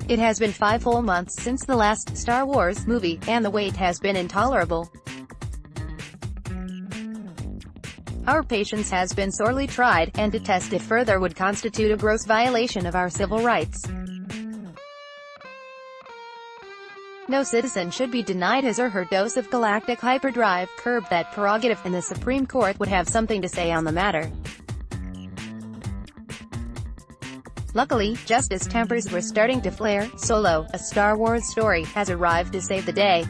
It has been 5 whole months since the last Star Wars movie, and the wait has been intolerable. Our patience has been sorely tried, and to test it further would constitute a gross violation of our civil rights. No citizen should be denied his or her dose of galactic hyperdrive. Curb that prerogative, and the Supreme Court would have something to say on the matter. Luckily, just as tempers were starting to flare, Solo, a Star Wars story, has arrived to save the day.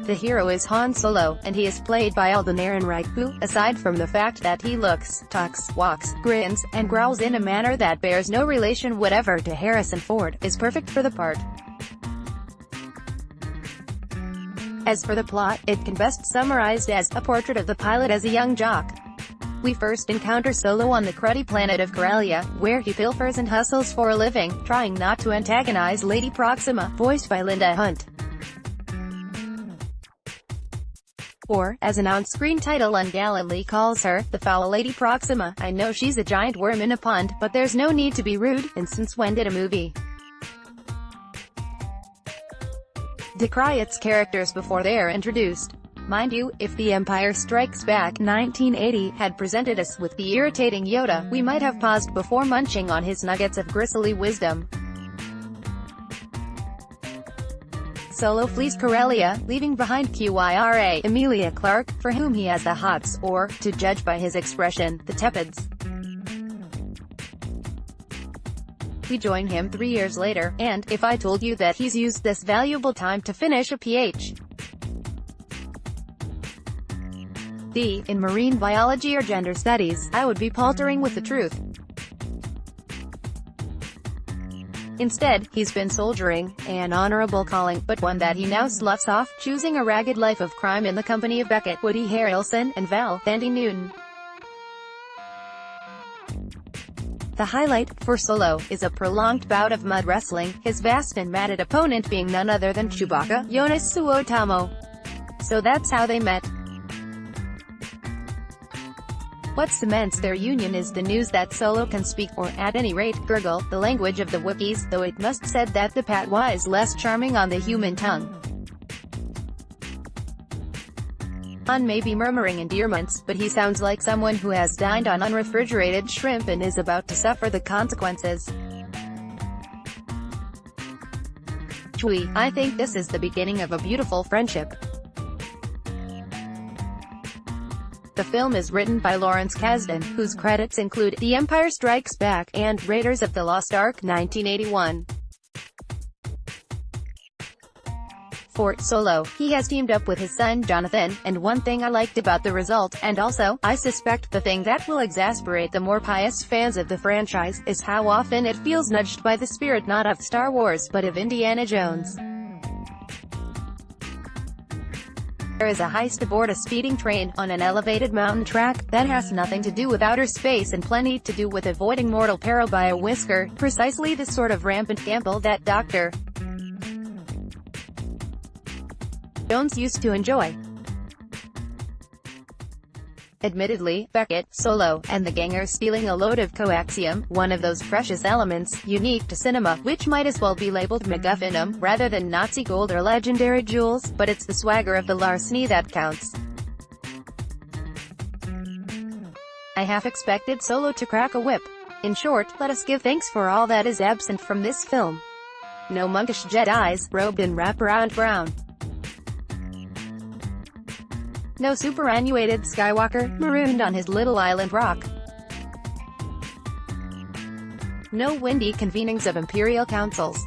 The hero is Han Solo, and he is played by Alden Ehrenreich, who, aside from the fact that he looks, talks, walks, grins, and growls in a manner that bears no relation whatever to Harrison Ford, is perfect for the part. As for the plot, it can best summarized as a portrait of the pilot as a young jock. We first encounter Solo on the cruddy planet of Corellia, where he pilfers and hustles for a living, trying not to antagonize Lady Proxima, voiced by Linda Hunt. Or, as an on-screen title ungallantly calls her, the foul Lady Proxima. I know she's a giant worm in a pond, but there's no need to be rude, and since when did a movie decry its characters before they're introduced? Mind you, if The Empire Strikes Back 1980 had presented us with the irritating Yoda, we might have paused before munching on his nuggets of gristly wisdom. Solo flees Corellia, leaving behind Kyra Emilia Clarke, for whom he has the hots, or, to judge by his expression, the tepids. We join him 3 years later, and, if I told you that he's used this valuable time to finish a Ph.D. in marine biology or gender studies, I would be paltering with the truth. Instead, he's been soldiering, an honorable calling, but one that he now sloughs off, choosing a ragged life of crime in the company of Beckett, Woody Harrelson, and Val Thandy Newton. The highlight, for Solo, is a prolonged bout of mud wrestling, his vast and matted opponent being none other than Chewbacca, Jonas Suotamo. So that's how they met. What cements their union is the news that Solo can speak, or at any rate, gurgle, the language of the Wookiees, though it must said that the patois is less charming on the human tongue. Han may be murmuring endearments, but he sounds like someone who has dined on unrefrigerated shrimp and is about to suffer the consequences. Chewie, I think this is the beginning of a beautiful friendship. The film is written by Lawrence Kasdan, whose credits include The Empire Strikes Back and Raiders of the Lost Ark 1981. For Solo, he has teamed up with his son Jonathan, and one thing I liked about the result, and also, I suspect the thing that will exasperate the more pious fans of the franchise, is how often it feels nudged by the spirit not of Star Wars but of Indiana Jones. There is a heist aboard a speeding train, on an elevated mountain track, that has nothing to do with outer space and plenty to do with avoiding mortal peril by a whisker, precisely the sort of rampant gamble that Dr. Jones used to enjoy. Admittedly, Beckett, Solo, and the gang are stealing a load of coaxium, one of those precious elements, unique to cinema, which might as well be labeled MacGuffinum, rather than Nazi gold or legendary jewels, but it's the swagger of the larceny that counts. I half expected Solo to crack a whip. In short, let us give thanks for all that is absent from this film. No monkish Jedis, robed in wraparound brown. No superannuated Skywalker, marooned on his little island rock. No windy convenings of imperial councils.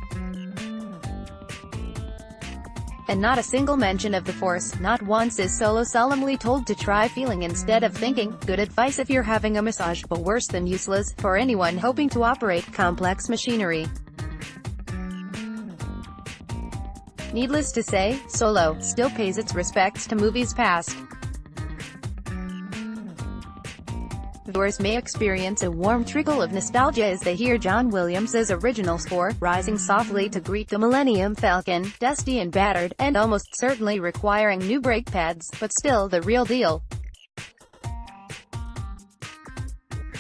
And not a single mention of the Force. Not once is Solo solemnly told to try feeling instead of thinking. Good advice if you're having a massage, but worse than useless, for anyone hoping to operate complex machinery. Needless to say, Solo still pays its respects to movies past. Viewers may experience a warm trickle of nostalgia as they hear John Williams' original score, rising softly to greet the Millennium Falcon, dusty and battered, and almost certainly requiring new brake pads, but still the real deal.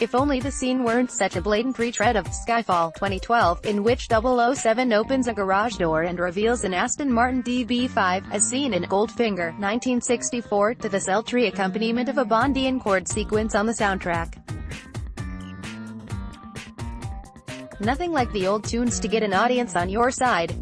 If only the scene weren't such a blatant retread of Skyfall 2012, in which 007 opens a garage door and reveals an Aston Martin DB5, as seen in Goldfinger, 1964, to the sultry accompaniment of a Bondian chord sequence on the soundtrack. Nothing like the old tunes to get an audience on your side.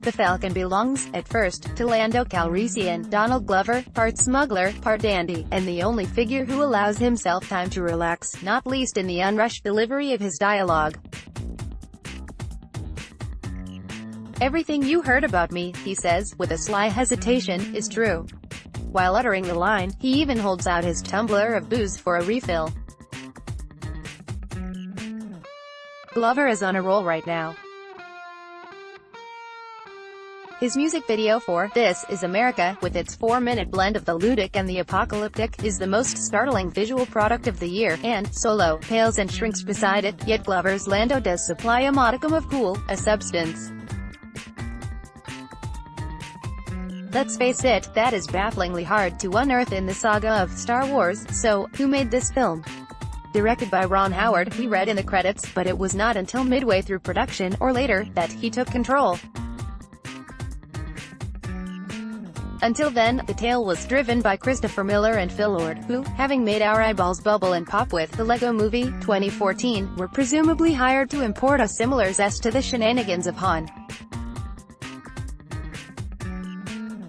The Falcon belongs, at first, to Lando Calrissian, Donald Glover, part smuggler, part dandy, and the only figure who allows himself time to relax, not least in the unrushed delivery of his dialogue. "Everything you heard about me," he says, with a sly hesitation, "is true." While uttering the line, he even holds out his tumbler of booze for a refill. Glover is on a roll right now. His music video for "This Is America," with its 4-minute blend of the ludic and the apocalyptic, is the most startling visual product of the year, and Solo pales and shrinks beside it, yet Glover's Lando does supply a modicum of cool, a substance. Let's face it, that is bafflingly hard to unearth in the saga of Star Wars. So, who made this film? Directed by Ron Howard, we read in the credits, but it was not until midway through production, or later, that he took control. Until then, the tale was driven by Christopher Miller and Phil Lord, who, having made our eyeballs bubble and pop with The Lego Movie, 2014, were presumably hired to import a similar zest to the shenanigans of Han.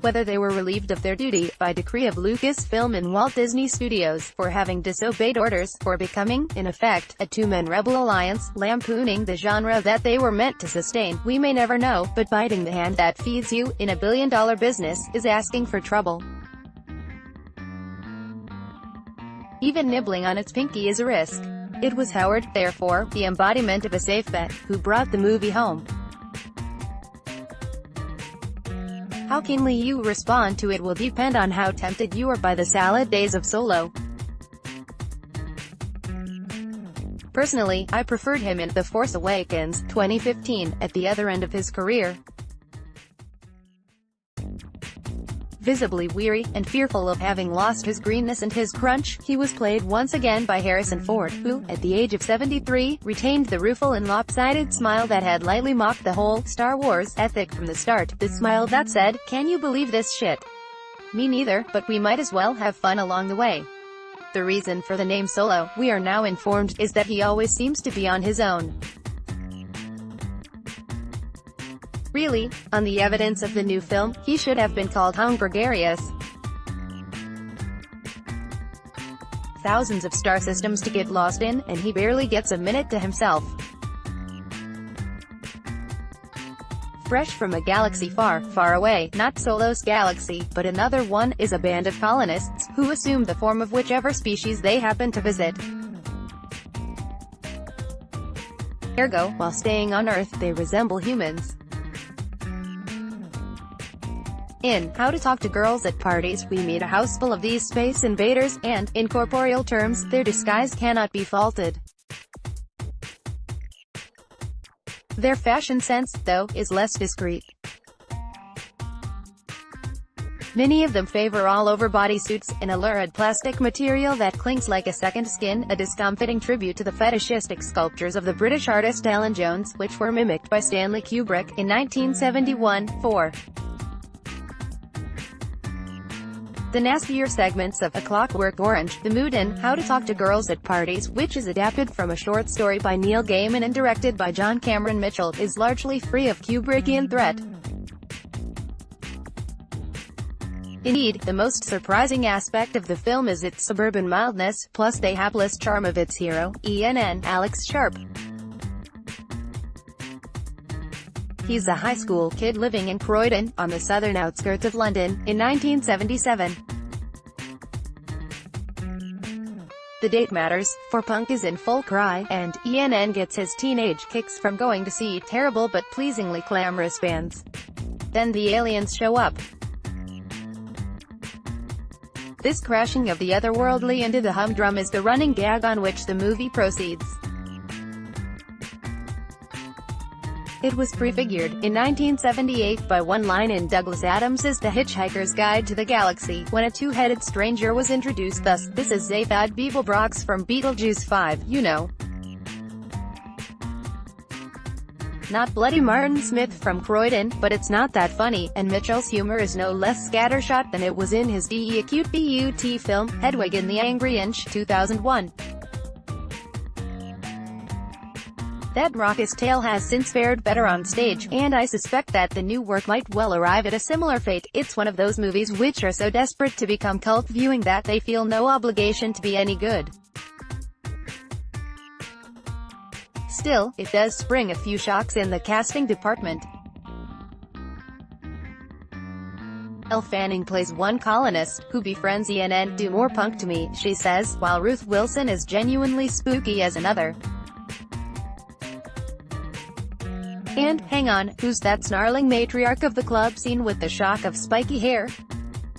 Whether they were relieved of their duty, by decree of Lucasfilm and Walt Disney Studios, for having disobeyed orders, for becoming, in effect, a two-man rebel alliance, lampooning the genre that they were meant to sustain, we may never know, but biting the hand that feeds you, in a billion-dollar business, is asking for trouble. Even nibbling on its pinky is a risk. It was Howard, therefore, the embodiment of a safe bet, who brought the movie home. How keenly you respond to it will depend on how tempted you are by the salad days of Solo. Personally, I preferred him in The Force Awakens, 2015, at the other end of his career. Visibly weary, and fearful of having lost his greenness and his crunch, he was played once again by Harrison Ford, who, at the age of 73, retained the rueful and lopsided smile that had lightly mocked the whole Star Wars ethic from the start, the smile that said, "Can you believe this shit? Me neither, but we might as well have fun along the way." The reason for the name Solo, we are now informed, is that he always seems to be on his own. Really, on the evidence of the new film, he should have been called Hung Gregarious. Thousands of star systems to get lost in, and he barely gets a minute to himself. Fresh from a galaxy far, far away, not Solo's galaxy, but another one, is a band of colonists, who assume the form of whichever species they happen to visit. Ergo, while staying on Earth, they resemble humans. In How to Talk to Girls at Parties, we meet a house full of these space invaders, and, in corporeal terms, their disguise cannot be faulted. Their fashion sense, though, is less discreet. Many of them favor all-over bodysuits, an lurid plastic material that clings like a second skin, a discomfiting tribute to the fetishistic sculptures of the British artist Alan Jones, which were mimicked by Stanley Kubrick, in 1971. The nastier segments of A Clockwork Orange, The Mood, and How to Talk to Girls at Parties, which is adapted from a short story by Neil Gaiman and directed by John Cameron Mitchell, is largely free of Kubrickian threat. Indeed, the most surprising aspect of the film is its suburban mildness, plus the hapless charm of its hero, Alex Sharp. He's a high school kid living in Croydon, on the southern outskirts of London, in 1977. The date matters, for Punk is in full cry, and ENN gets his teenage kicks from going to see terrible but pleasingly glamorous bands. Then the aliens show up. This crashing of the otherworldly into the humdrum is the running gag on which the movie proceeds. It was prefigured, in 1978, by one line in Douglas Adams's The Hitchhiker's Guide to the Galaxy, when a two-headed stranger was introduced thus: "This is Zaphod Beeblebrox from Beetlejuice 5, you know. Not Bloody Martin Smith from Croydon, but it's not that funny," and Mitchell's humor is no less scattershot than it was in his DE Acute BUT film, Hedwig and the Angry Inch, 2001. That raucous tale has since fared better on stage, and I suspect that the new work might well arrive at a similar fate. It's one of those movies which are so desperate to become cult viewing that they feel no obligation to be any good. Still, it does spring a few shocks in the casting department. Elle Fanning plays one colonist, who befriends Ian and "do more punk to me," she says, while Ruth Wilson is genuinely spooky as another. And, hang on, who's that snarling matriarch of the club scene with the shock of spiky hair?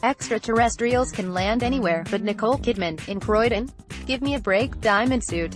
Extraterrestrials can land anywhere, but Nicole Kidman, in Croydon? Give me a break, Diamond Suit.